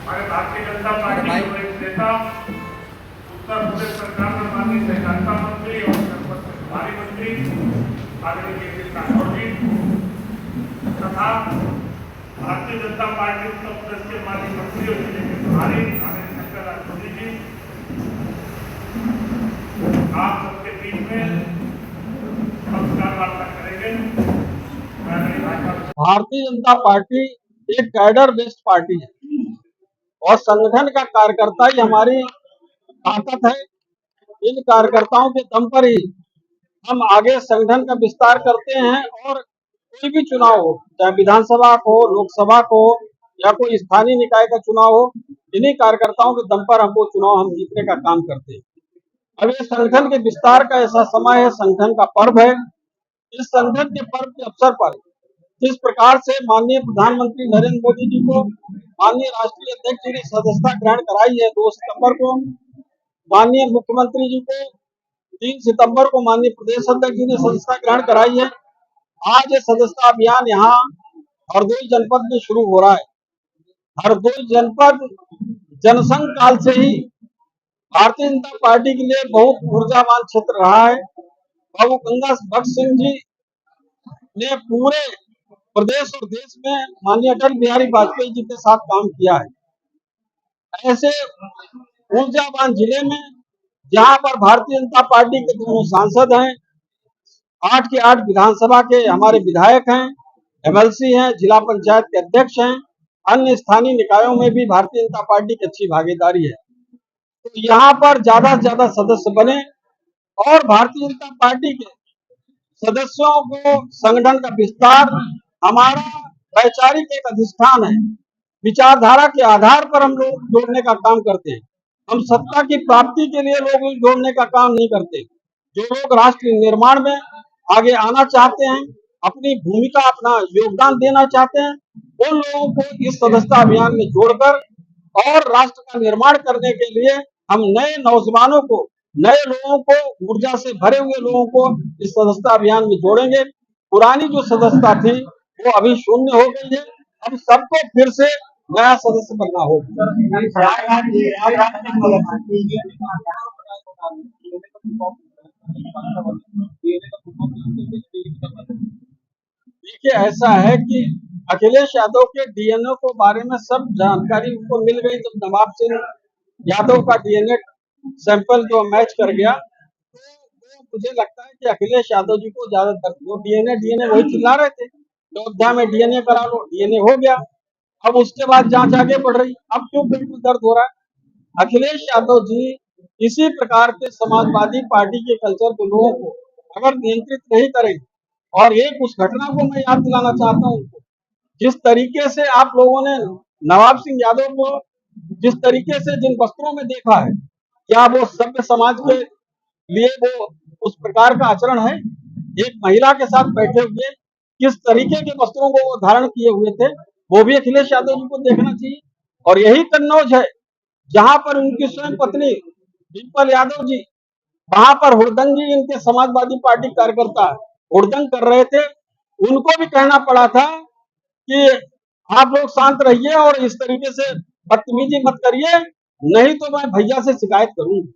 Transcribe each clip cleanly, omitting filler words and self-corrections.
हमारे भारतीय जनता पार्टी के वरिष्ठ नेता, उत्तर प्रदेश सरकार में माननीय सहकारिता मंत्री और जनपद के प्रभारी मंत्री आदरणीय के राठौर जी तथा भारतीय जनता पार्टी उत्तर प्रदेश के माननीय मंत्री और जिले के प्रभारी आदरणीय शंकर राठौर जी, आप सबके बीच में नमस्कार वार्ता करेंगे। भारतीय जनता पार्टी एक कैडर बेस्ड पार्टी है और संगठन का कार्यकर्ता ही हमारी ताकत है। इन कार्यकर्ताओं के दम पर ही हम आगे संगठन का विस्तार करते हैं और कोई भी चुनाव हो, चाहे विधानसभा को, लोकसभा को या कोई स्थानीय निकाय का चुनाव हो, इन्हीं कार्यकर्ताओं के दम पर हमको चुनाव हम जीतने का काम करते हैं। अब ये संगठन के विस्तार का ऐसा समय है, संगठन का पर्व है। इस संगठन के पर्व के अवसर पर जिस प्रकार से माननीय प्रधानमंत्री नरेंद्र मोदी जी को माननीय राष्ट्रीय अध्यक्ष जी ने सदस्यता ग्रहण कराई है 2 सितंबर को, माननीय मुख्यमंत्री जी को 3 सितंबर को माननीय प्रदेश अध्यक्ष जी ने सदस्यता ग्रहण कराई है। आज ये सदस्यता अभियान यहाँ हरदोई जनपद में शुरू हो रहा है। हरदोई जनपद जनसंघ काल से ही भारतीय जनता पार्टी के लिए बहुत ऊर्जावान क्षेत्र रहा है। बाबू गंगा भक्त सिंह जी ने पूरे प्रदेश और देश में माननीय अटल बिहारी वाजपेयी जी के साथ काम किया है। ऐसे ऊर्जावान जिले में जहां पर भारतीय जनता पार्टी के दोनों सांसद हैं, 8 के 8 विधानसभा के हमारे विधायक हैं, एमएलसी हैं, जिला पंचायत के अध्यक्ष हैं, अन्य स्थानीय निकायों में भी भारतीय जनता पार्टी की अच्छी भागीदारी है। तो यहाँ पर ज्यादा से ज्यादा सदस्य बने और भारतीय जनता पार्टी के सदस्यों को संगठन का विस्तार हमारा वैचारिक एक अधिष्ठान है। विचारधारा के आधार पर हम लोग जोड़ने का काम करते हैं। हम सत्ता की प्राप्ति के लिए लोग जोड़ने का काम नहीं करते। जो लोग राष्ट्र निर्माण में आगे आना चाहते हैं, अपनी भूमिका, अपना योगदान देना चाहते हैं, उन लोगों को इस सदस्यता अभियान में जोड़कर और राष्ट्र का निर्माण करने के लिए हम नए नौजवानों को, नए लोगों को, ऊर्जा से भरे हुए लोगों को इस सदस्यता अभियान में जोड़ेंगे। पुरानी जो सदस्यता थी वो अभी शून्य हो गई है। अब सबको फिर से नया सदस्य बनना होगा। देखिए, ऐसा है कि अखिलेश यादव के डीएनए को बारे में सब जानकारी उनको मिल गई जब नवाब सिंह यादव का डीएनए सैंपल जो मैच कर गया, तो मुझे लगता है कि अखिलेश यादव जी को ज्यादातर वो डीएनए वही चिल्ला रहे थे, अयोध्या में डीएनए करा लो, डीएनए हो गया। अब उसके बाद जांच आगे बढ़ रही, अब क्यों पेट में दर्द हो रहा है? अखिलेश यादव जी इसी प्रकार के समाजवादी पार्टी के कल्चर के लोगों को अगर नियंत्रित नहीं करेंगे, और एक उस घटना को मैं याद दिलाना चाहता हूँ, जिस तरीके से आप लोगों ने नवाब सिंह यादव को जिस तरीके से जिन वस्त्रों में देखा है, क्या वो सभ्य समाज के लिए वो उस प्रकार का आचरण है? एक महिला के साथ बैठे हुए किस तरीके के वस्त्रों को वो धारण किए हुए थे, वो भी अखिलेश यादव जी को देखना चाहिए। और यही कन्नौज है जहां पर उनकी स्वयं पत्नी डिम्पल यादव जी, वहां पर हुड़दंग जी, इनके समाजवादी पार्टी कार्यकर्ता हुड़दंग कर रहे थे, उनको भी कहना पड़ा था कि आप लोग शांत रहिए और इस तरीके से बदतमीजी मत करिए, नहीं तो मैं भैया से शिकायत करूंगा।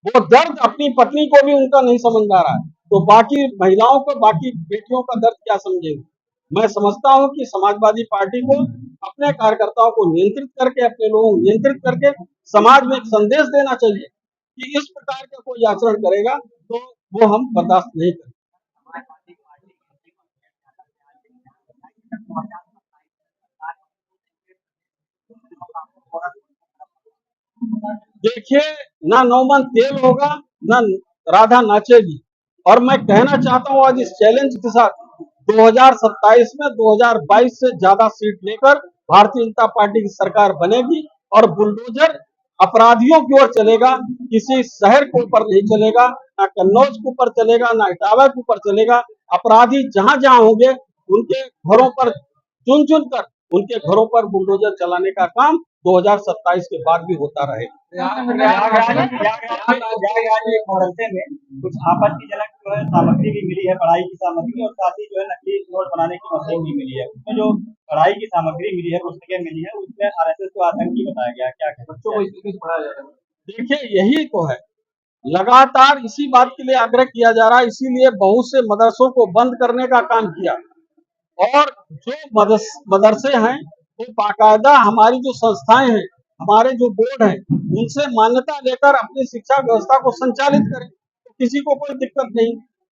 वो दर्द अपनी पत्नी को भी उनका नहीं समझ में आ रहा है, तो बाकी महिलाओं को, बाकी बेटियों का दर्द क्या समझेंगे? मैं समझता हूं कि समाजवादी पार्टी को अपने कार्यकर्ताओं को नियंत्रित करके, अपने लोगों को नियंत्रित करके समाज में एक संदेश देना चाहिए कि इस प्रकार का कोई आचरण करेगा तो वो हम बर्दाश्त नहीं करेंगे। देखिए, ना नौमन तेल होगा, ना राधा नाचेगी। और मैं कहना चाहता हूँ आज इस चैलेंज के साथ, 2027 में 2022 से ज्यादा सीट लेकर भारतीय जनता पार्टी की सरकार बनेगी और बुलडोजर अपराधियों की ओर चलेगा। किसी शहर के ऊपर नहीं चलेगा, ना कन्नौज के ऊपर चलेगा, ना इटावा के ऊपर चलेगा। अपराधी जहां जहां होंगे उनके घरों पर चुन चुन कर उनके घरों पर बुलडोजर चलाने का काम 2027 के बाद भी होता रहेगा। कुछ आपत्तिजनक जो है सामग्री भी मिली है, पढ़ाई की सामग्री, और साथ ही जो है नकली नोट बनाने की मशीन भी मिली है। उसमें जो पढ़ाई की सामग्री मिली है, पुस्तकें मिली है, उसमें आरएसएस को आतंकी बताया गया। क्या कहें? बच्चों को इस तरीके से पढ़ाया जा रहा है। देखिए यही तो है, लगातार इसी बात के लिए आग्रह किया जा रहा है, इसीलिए बहुत से मदरसों को बंद करने का काम किया। और जो मदरसे हैं वो बाकायदा हमारी जो संस्थाएं हैं, हमारे जो बोर्ड हैं, उनसे मान्यता लेकर अपनी शिक्षा व्यवस्था को संचालित करें, तो किसी को कोई दिक्कत नहीं।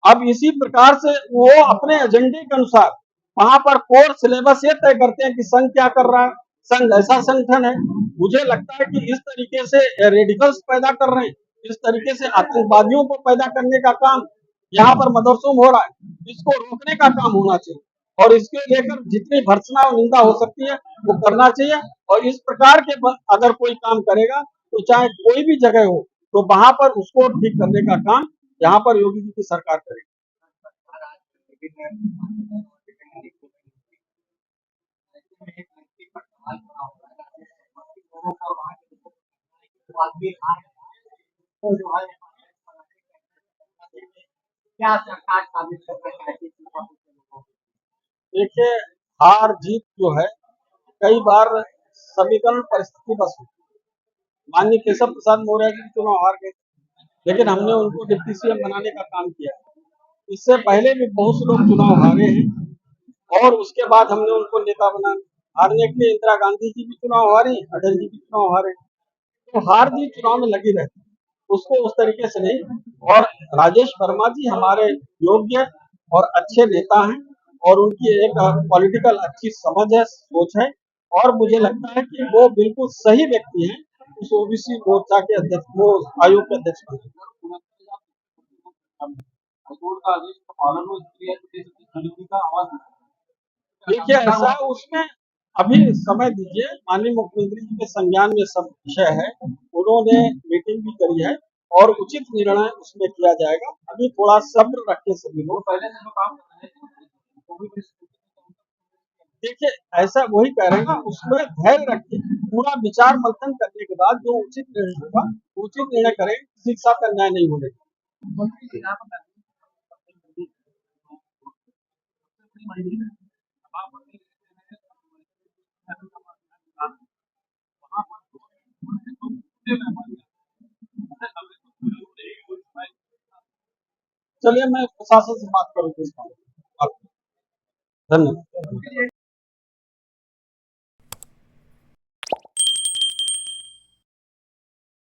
अब इसी प्रकार से वो अपने एजेंडे के अनुसार वहां पर कोर सिलेबस ये तय करते हैं कि संघ क्या कर रहा है, संघ ऐसा संगठन है। मुझे लगता है कि इस तरीके से रेडिकल्स पैदा कर रहे हैं, इस तरीके से आतंकवादियों को पैदा करने का काम यहाँ पर मदरसों में हो रहा है, इसको रोकने का काम होना चाहिए। और इसके लेकर जितनी भर्त्सना और निंदा हो सकती है वो करना चाहिए। और इस प्रकार के अगर कोई काम करेगा तो चाहे कोई भी जगह हो तो वहां पर उसको ठीक करने का काम यहाँ पर योगी जी की सरकार करेगी। क्या सरकार साबित करना चाहती है? देखिए हार जीत जो है कई बार समीकरण परिस्थिति बस होती है। माननीय केशव प्रसाद मौर्य जी चुनाव हार गए, लेकिन हमने उनको डिप्टी सीएम बनाने का काम किया। इससे पहले भी बहुत से लोग चुनाव हारे हैं और उसके बाद हमने उनको नेता बना। हारने के लिए इंदिरा गांधी जी भी चुनाव हारी, अटल जी भी चुनाव हारे। तो हार जीत चुनाव में लगी रहती है, उसको उस तरीके से नहीं। और राजेश वर्मा जी हमारे योग्य और अच्छे नेता हैं और उनकी एक पॉलिटिकल अच्छी समझ है, सोच है। और मुझे लगता है कि वो बिल्कुल सही व्यक्ति हैं उस ओबीसी मोर्चा के अध्यक्ष, वो आयोग के अध्यक्ष बने। देखिए ऐसा है, उसमें अभी समय दीजिए, माननीय मुख्यमंत्री जी के संज्ञान में सब विषय है, उन्होंने मीटिंग भी करी है और उचित निर्णय उसमें किया जाएगा। अभी थोड़ा सब्र रखें सभी लोग। पहले से जो काम कर रहे हैं देखिए ऐसा वही कह रहे हैं ना, उसमें धैर्य रखिए, पूरा विचार मंथन करने के बाद जो उचित निर्णय होगा उचित निर्णय करें, किसी के साथ अन्याय नहीं होने चलिए मैं प्रशासन से बात करूंगा इस बारे में। धन्यवाद।